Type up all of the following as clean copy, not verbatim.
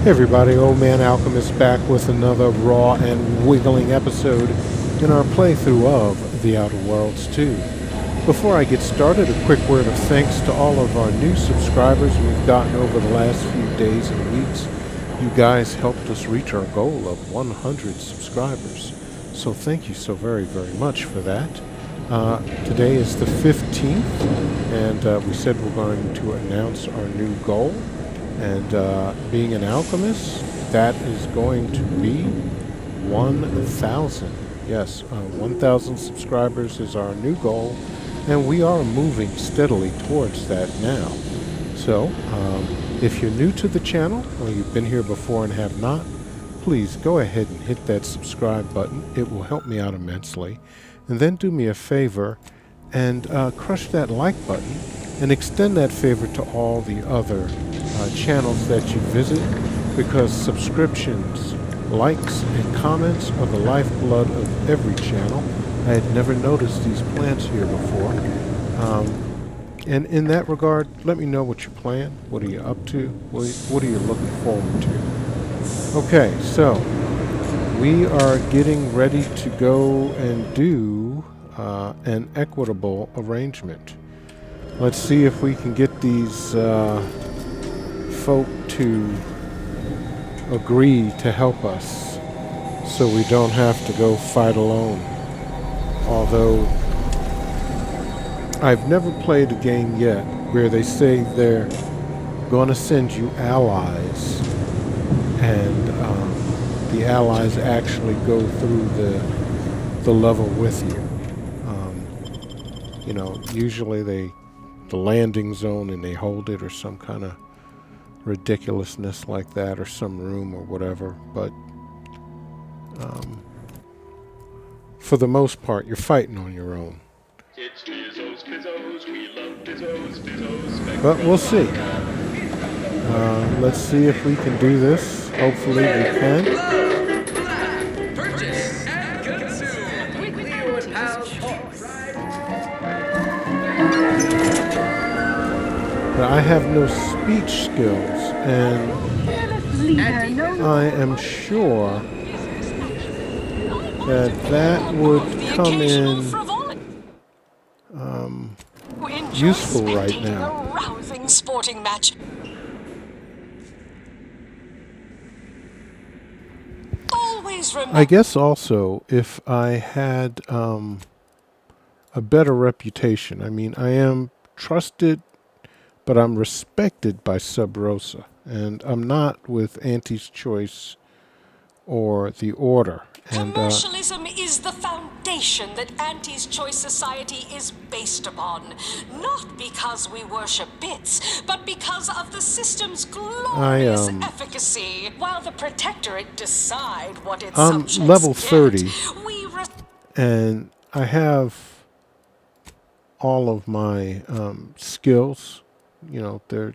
Hey everybody, Old Man Alchemist back with another raw and wiggling episode in our playthrough of The Outer Worlds 2. Before I get started, a quick word of thanks to all of our new subscribers we've gotten over the last few days and weeks. You guys helped us reach our goal of 100 subscribers. So thank you so very, very much for that. Today is the 15th, and we said we're going to announce our new goal. And being an alchemist, that is going to be 1,000. Yes, 1,000 subscribers is our new goal, and we are moving steadily towards that now. So, if you're new to the channel, or you've been here before and have not, please go ahead and hit that subscribe button. It will help me out immensely. And then do me a favor and crush that like button and extend that favor to all the other channels that you visit, because subscriptions, likes, and comments are the lifeblood of every channel. I had never noticed these plants here before. And in that regard, let me know what you plan. What are you up to? What are you looking forward to? Okay, so we are getting ready to go and do an equitable arrangement. Let's see if we can get these folk to agree to help us so we don't have to go fight alone. Although I've never played a game yet where they say they're going to send you allies, and the allies actually go through the level with you. You know, usually the landing zone and they hold it, or some kind of ridiculousness like that, or some room or whatever, but for the most part you're fighting on your own. But we'll see. Let's see if we can do this. Hopefully we can. Purchase and consume with the But I have no speech skills, and I am sure that would come in useful right now. A rousing sporting match. Always remember. I guess also if I had a better reputation. I mean, I am trusted, but I'm respected by Sub Rosa, and I'm not with Auntie's Choice or the Order. And Commercialism is the foundation that Auntie's Choice Society is based upon. Not because we worship bits, but because of the system's glorious efficacy. While the Protectorate decide what its subjects level 30, get, we and I have all of my skills. You know, they're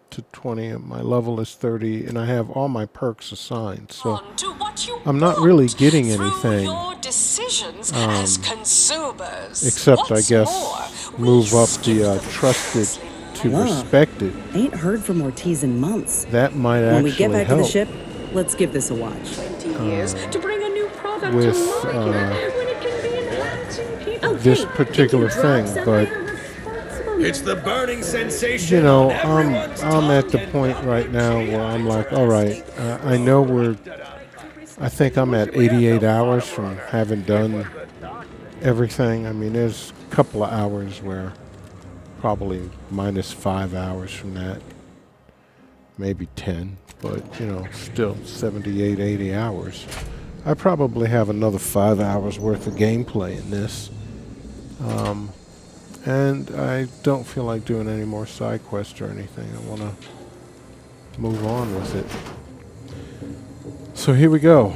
to 20, and my level is 30, and I have all my perks assigned, so I'm not really getting anything as consumers. Except I guess move up the trusted to respected. Ain't heard from Ortiz in months. That might when actually we get back help. to the ship, let's give this a watch. 20 years to bring a new product with to market when it can be enhancing people. this particular thing, but It's the burning sensation. you know, I'm at the point right now where I'm like, all right, I know I think I'm at 88 hours from having done everything. I mean, there's a couple of hours where probably minus 5 hours from that, maybe 10, but you know, still 78, 80 hours. I probably have another 5 hours worth of gameplay in this. And I don't feel like doing any more side quests or anything. I want to move on with it. So here we go.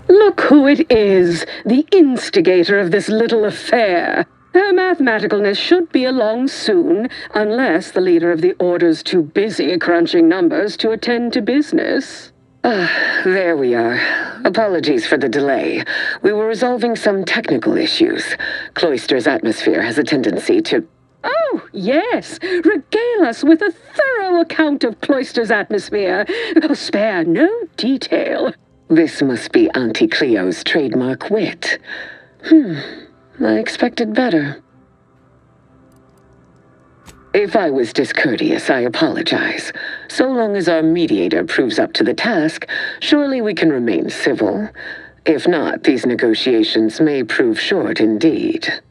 Look who it is, the instigator of this little affair. Her mathematicalness should be along soon, unless the leader of the Order's too busy crunching numbers to attend to business. There we are. Apologies for the delay. We were resolving some technical issues. Cloister's atmosphere has a tendency to... Oh, yes! Regale us with a thorough thorough account of Cloister's atmosphere. Spare no detail. This must be Auntie Cleo's trademark wit. I expected better. If I was discourteous, I apologize. So long as our mediator proves up to the task, surely we can remain civil. If not, these negotiations may prove short indeed.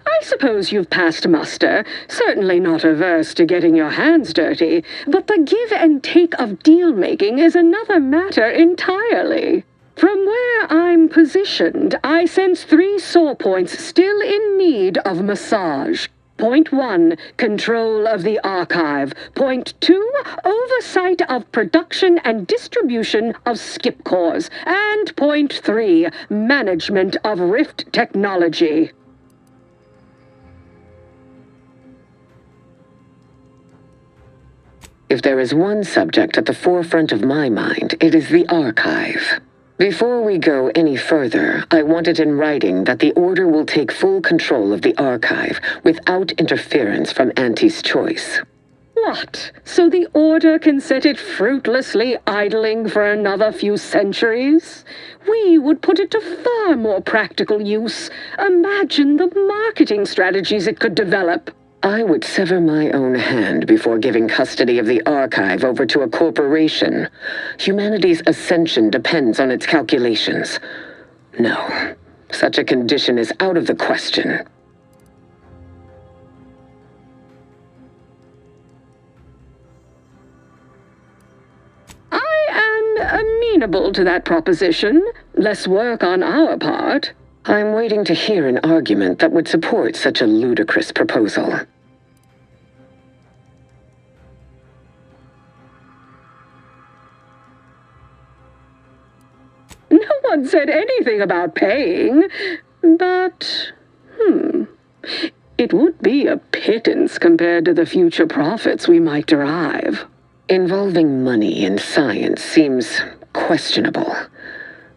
I suppose you've passed muster, certainly not averse to getting your hands dirty, but the give and take of deal-making is another matter entirely. From where I'm positioned, I sense 3 sore points still in need of massage. Point 1, control of the archive. Point 2, oversight of production and distribution of skip cores. And point 3, management of Rift technology. If there is one subject at the forefront of my mind, it is the archive. Before we go any further, I want it in writing that the Order will take full control of the archive without interference from Auntie's choice. What? So the Order can set it fruitlessly idling for another few centuries? We would put it to far more practical use. Imagine the marketing strategies it could develop. I would sever my own hand before giving custody of the archive over to a corporation. Humanity's ascension depends on its calculations. No, such a condition is out of the question. I am amenable to that proposition. Less work on our part. I'm waiting to hear an argument that would support such a ludicrous proposal. No one said anything about paying, but, it would be a pittance compared to the future profits we might derive. Involving money in science seems questionable,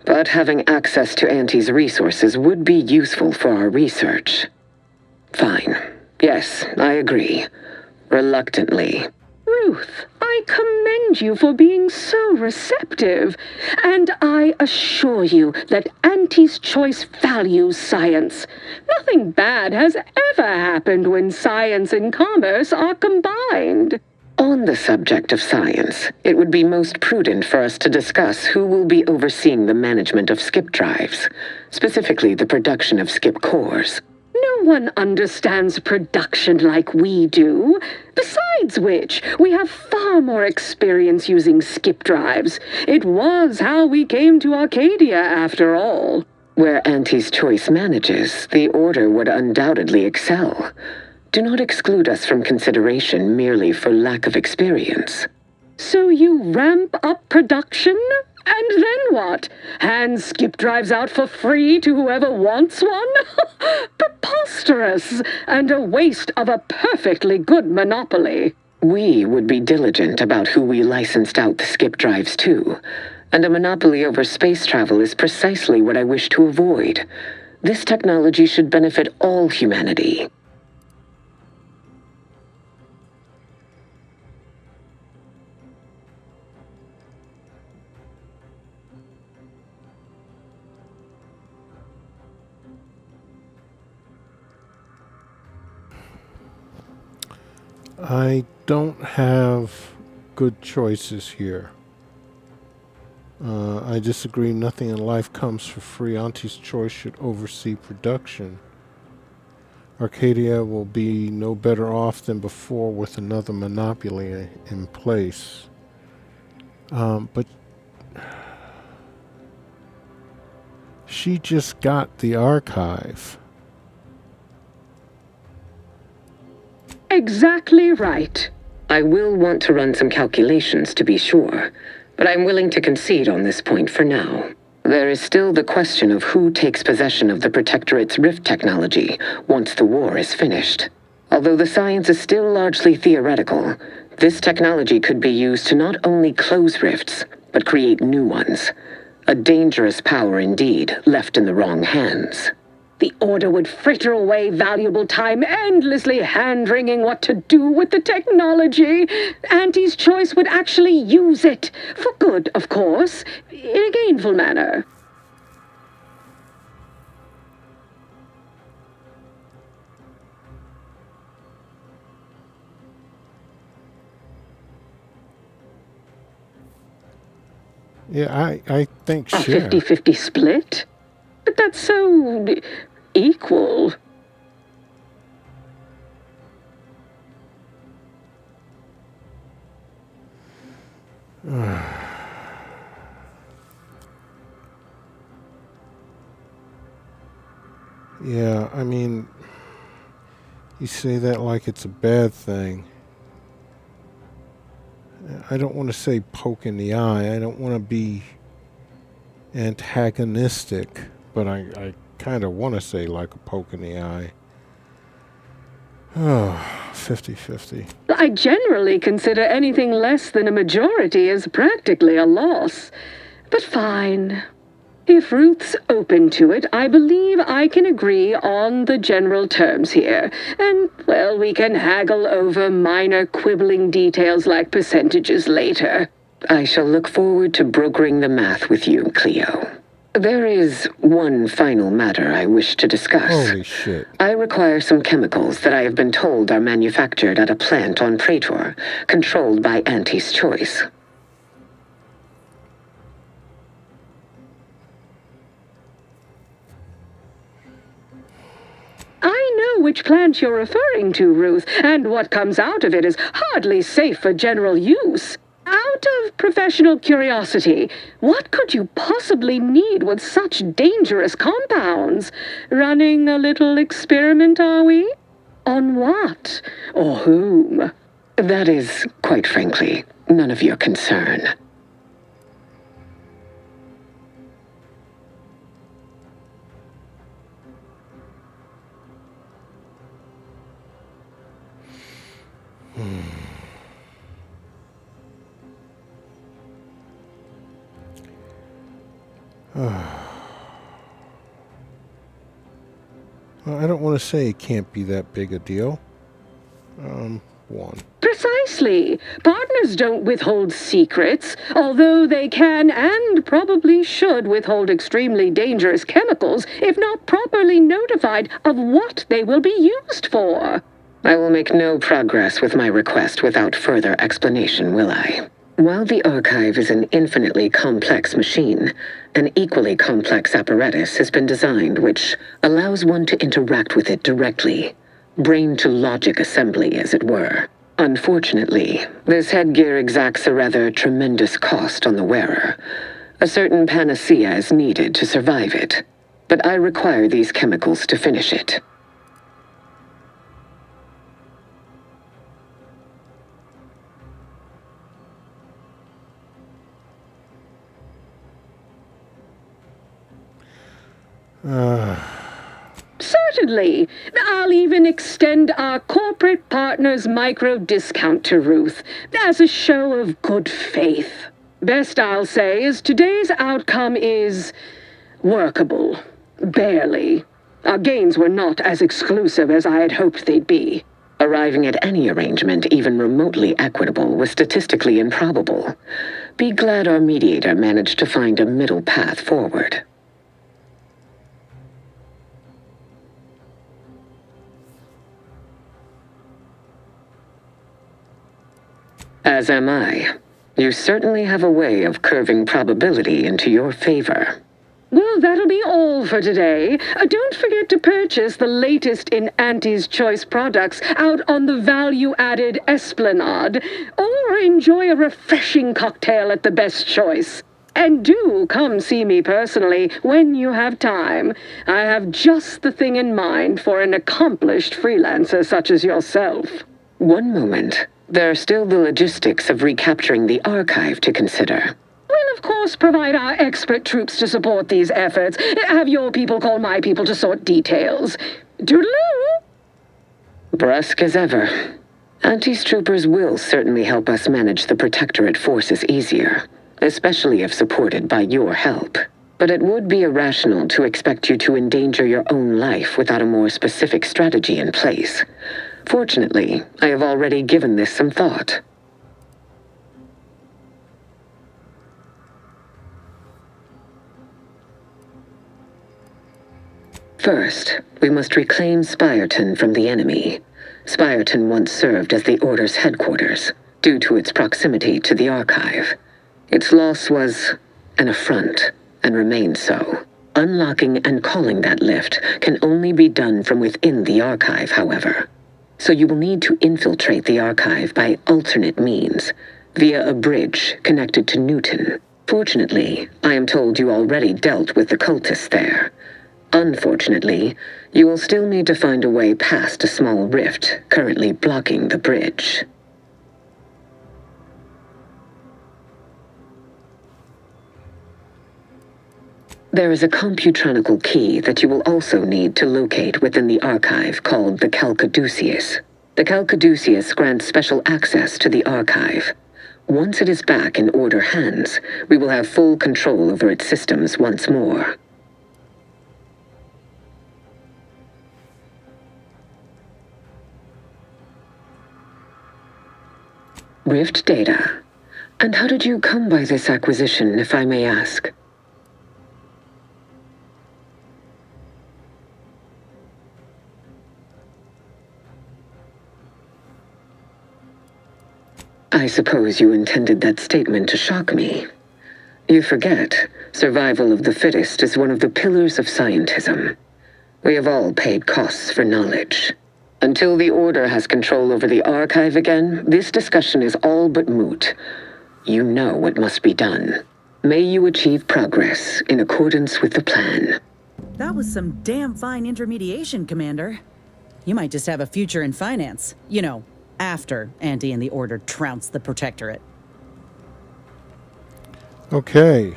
but having access to Auntie's resources would be useful for our research. Fine. Yes, I agree. Reluctantly. Ruth, I commend you for being so receptive, and I assure you that Auntie's choice values science. Nothing bad has ever happened when science and commerce are combined. On the subject of science, it would be most prudent for us to discuss who will be overseeing the management of skip drives, specifically the production of skip cores. No one understands production like we do. Besides which, we have far more experience using skip drives. It was how we came to Arcadia, after all. Where Auntie's choice manages, the Order would undoubtedly excel. Do not exclude us from consideration merely for lack of experience. So you ramp up production? And then what? Hand skip drives out for free to whoever wants one? Preposterous, and a waste of a perfectly good monopoly. We would be diligent about who we licensed out the skip drives to, and a monopoly over space travel is precisely what I wish to avoid. This technology should benefit all humanity. I don't have good choices here. I disagree. Nothing in life comes for free. Auntie's choice should oversee production. Arcadia will be no better off than before with another monopoly in place. But she just got the archive. Exactly right. I will want to run some calculations to be sure, but I'm willing to concede on this point for now. There is still the question of who takes possession of the Protectorate's rift technology once the war is finished. Although the science is still largely theoretical, this technology could be used to not only close rifts, but create new ones. A dangerous power indeed, left in the wrong hands. The Order would fritter away valuable time endlessly hand-wringing what to do with the technology. Auntie's Choice would actually use it. For good, of course. In a gainful manner. Yeah, I think A share. 50-50 split? But that's so equal. Yeah, I mean, you say that like it's a bad thing. I don't want to say poke in the eye. I don't want to be antagonistic, but I kind of want to say like a poke in the eye. Oh, 50-50. I generally consider anything less than a majority as practically a loss. But fine. If Ruth's open to it, I believe I can agree on the general terms here. And, well, we can haggle over minor quibbling details like percentages later. I shall look forward to brokering the math with you, Cleo. There is one final matter I wish to discuss. Holy shit. I require some chemicals that I have been told are manufactured at a plant on Praetor, controlled by Auntie's Choice. I know which plant you're referring to, Ruth, and what comes out of it is hardly safe for general use. Out of professional curiosity, what could you possibly need with such dangerous compounds? Running a little experiment, are we? On what? Or whom? That is, quite frankly, none of your concern. I don't want to say it can't be that big a deal. One. Precisely. Partners don't withhold secrets, although they can and probably should withhold extremely dangerous chemicals if not properly notified of what they will be used for. I will make no progress with my request without further explanation, will I? While the archive is an infinitely complex machine, an equally complex apparatus has been designed which allows one to interact with it directly. Brain-to-logic assembly, as it were. Unfortunately, this headgear exacts a rather tremendous cost on the wearer. A certain panacea is needed to survive it, but I require these chemicals to finish it. Certainly. I'll even extend our corporate partner's micro discount to Ruth as a show of good faith. Best I'll say is today's outcome is workable. Barely. Our gains were not as exclusive as I had hoped they'd be. Arriving at any arrangement even remotely equitable was statistically improbable. Be glad our mediator managed to find a middle path forward. As am I. You certainly have a way of curving probability into your favor. Well, that'll be all for today. Don't forget to purchase the latest in Auntie's Choice products out on the value-added Esplanade, or enjoy a refreshing cocktail at the Best Choice. And do come see me personally when you have time. I have just the thing in mind for an accomplished freelancer such as yourself. One moment. There are still the logistics of recapturing the archive to consider. We'll, of course, provide our expert troops to support these efforts. Have your people call my people to sort details. Toodaloo! Brusque as ever. Auntie's troopers will certainly help us manage the Protectorate forces easier. especially if supported by your help. But it would be irrational to expect you to endanger your own life without a more specific strategy in place. Fortunately, I have already given this some thought. First, we must reclaim Spyreton from the enemy. Spyreton once served as the Order's headquarters, due to its proximity to the Archive. Its loss was an affront, and remains so. Unlocking and calling that lift can only be done from within the Archive, however. So you will need to infiltrate the Archive by alternate means, via a bridge connected to Newton. Fortunately, I am told you already dealt with the cultists there. Unfortunately, you will still need to find a way past a small rift currently blocking the bridge. There is a computronical key that you will also need to locate within the Archive called the Calcaduceus. The Calcaduceus grants special access to the Archive. Once it is back in Order hands, we will have full control over its systems once more. Rift data. And how did you come by this acquisition, if I may ask? I suppose you intended that statement to shock me. You forget, survival of the fittest is one of the pillars of scientism. We have all paid costs for knowledge. Until the Order has control over the Archive again, this discussion is all but moot. You know what must be done. May you achieve progress in accordance with the plan. That was some damn fine intermediation, Commander. You might just have a future in finance. You know, after Anti and the Order trounce the Protectorate. Okay.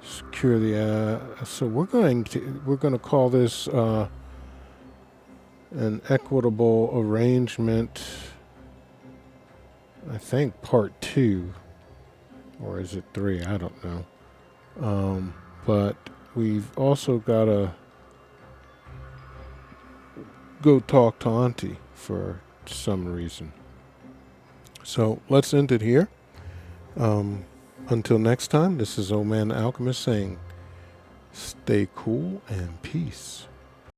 Secure the so we're going to call this an equitable arrangement, I think part 2, or is it 3? I don't know. But we've also got to go talk to Auntie for some reason. So let's end it here. Until next time, this is Old Man Alchemist saying, stay cool and peace.